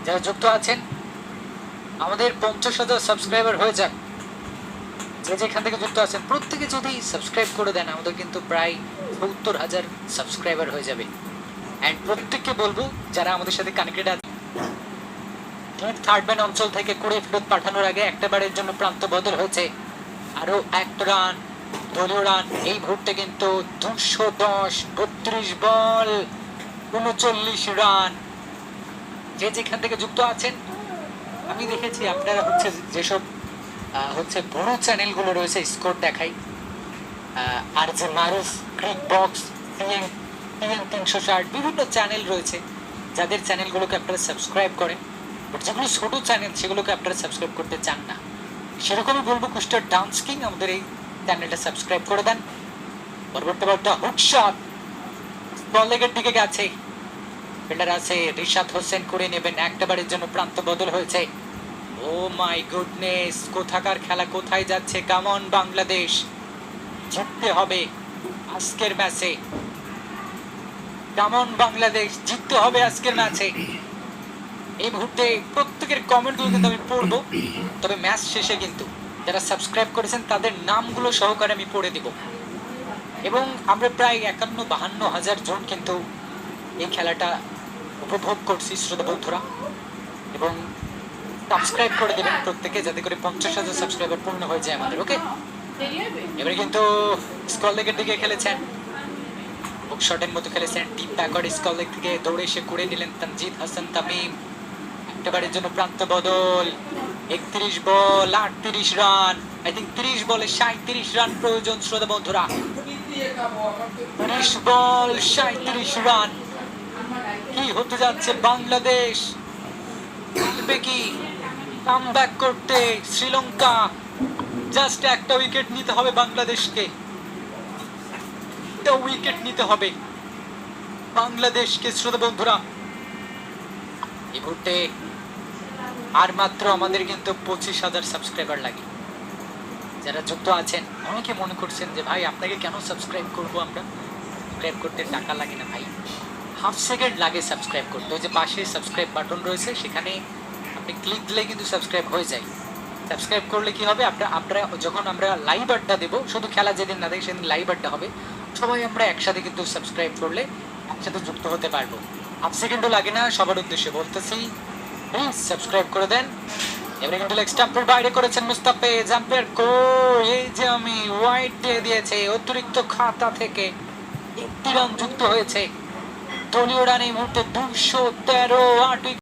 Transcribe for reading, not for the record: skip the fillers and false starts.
যারা যুক্ত আছেন আমাদের 50,000 সাবস্ক্রাইবার হয়ে যাক। যে যেখান থেকে যুক্ত আছেন প্রত্যেকে যদি সাবস্ক্রাইব করে দেন আমাদের কিন্তু প্রায় 70,000 সাবস্ক্রাইবার হয়ে যাবে। অ্যান্ড প্রত্যেককে বলবো যারা আমাদের সাথে কানেক্টেড আছে, থার্ড ম্যান অঞ্চল থেকে করে ফেরত পাঠানোর আগে একটা বারের জন্য প্রান্ত বদল হয়েছে। আরো 1 রান দলীয় রান। এই মুহূর্তে কিন্তু 210, 32 বল, 39 রান। যে যেখান থেকে যুক্ত আছেন, আমি দেখেছি আপনারা হচ্ছে যেসব হচ্ছে বড় চ্যানেলগুলো রয়েছে স্কোর দেখাই, আর যে মারুফ, ক্রিক বক্স, টিএন 360 বিভিন্ন চ্যানেল রয়েছে যাদের চ্যানেলগুলোকে আপনারা সাবস্ক্রাইব করেন, বাট যেগুলো ছোট চ্যানেল সেগুলোকে আপনারা সাবস্ক্রাইব করতে চান না। সেরকমই বলবো কুষ্টার ডান্স কিং আমাদের এই চ্যানেলটা সাবস্ক্রাইব করে দেন। পরবর্তী বলটা হুক শট বল লেগের দিকে গেছে, ফিল্ডার আছে রিশাদ হোসেন করে নেবেন। একটা বারের জন্য প্রান্ত বদল হয়েছে। ও মাই গুডনেস, কোথাকার খেলা কোথায় যাচ্ছে। কাম অন বাংলাদেশ, জিততে হবে আজকের ম্যাচে। কাম অন বাংলাদেশ, জিততে হবে আজকের ম্যাচে। এই মুহূর্তে প্রত্যেকের কমেন্টগুলো কিন্তু আমি পড়বো, তবে ম্যাচ শেষে কিন্তু যারা সাবস্ক্রাইব করেছেন তাদের নামগুলো সহকারে আমি পড়ে দিব। এবং আমরা প্রায় 51-52 হাজার জন কিন্তু এই খেলাটা উপভোগ করছি শ্রোতা বন্ধুরা। এবং সাবস্ক্রাইব করে দেবেন প্রত্যেকে যাতে করে 50,000 সাবস্ক্রাইবার পূর্ণ হয়ে যায় আমাদের। ওকে, এবারে কিন্তু স্কল লেগের দিকে খেলেছেন, বুক শটের মতো খেলেছেন, ডিপ ব্যাকওয়ার্ড স্কল লেগ থেকে দৌড়ে এসে করে দিলেন তানজিদ হাসান তামিম। একবারের জন্য প্রান্ত বদল। 31 বল 38 রান। আই থিঙ্ক 30 বলে 37 রান প্রয়োজন শ্রোতা বন্ধুরা। 30 বল 37 রান। কি হতে যাচ্ছে বাংলাদেশ? পারবে কি কামব্যাক করতে শ্রীলঙ্কা? জাস্ট একটা উইকেট নিতে হবে বাংলাদেশকে, একটা উইকেট নিতে হবে বাংলাদেশকে শ্রোতা বন্ধুরা। এই মুহূর্তে আর মাত্র আমাদের কিন্তু 25,000 সাবস্ক্রাইবার লাগে। যারা যুক্ত আছেন অনেকে মনে করছেন যে ভাই আপনাকে কেন সাবস্ক্রাইব করবো আমরা, সাবস্ক্রাইব করতে টাকা লাগে না ভাই, হাফ সেকেন্ড লাগে সাবস্ক্রাইব করতে। ওই যে পাশে সাবস্ক্রাইব বাটন রয়েছে সেখানে আপনি ক্লিক দিলে কিন্তু সাবস্ক্রাইব হয়ে যায়। সাবস্ক্রাইব করলে কি হবে, আপনারা যখন আমরা লাইভ আড্ডা দেবো, শুধু খেলা যেদিন না দেখে সেদিন লাইভ আড্ডা হবে, সবাই আমরা একসাথে কিন্তু সাবস্ক্রাইব করলে একসাথে যুক্ত হতে পারবো। হাফ সেকেন্ডও লাগে না, সবার উদ্দেশ্যে বলতেছি প্লিজ সাবস্ক্রাইব করে দেন। এবারে কিন্তু লেগ স্টাম্পের বাইরে করেছেন মুস্তাফিজ, আম্পায়ার কই, এই যে আমি ওয়াইড দিয়ে দিয়েছে। অতিরিক্ত খাতা থেকে 1 রান যুক্ত হয়েছে। দলীয় রান এই মুহূর্তে 213। 8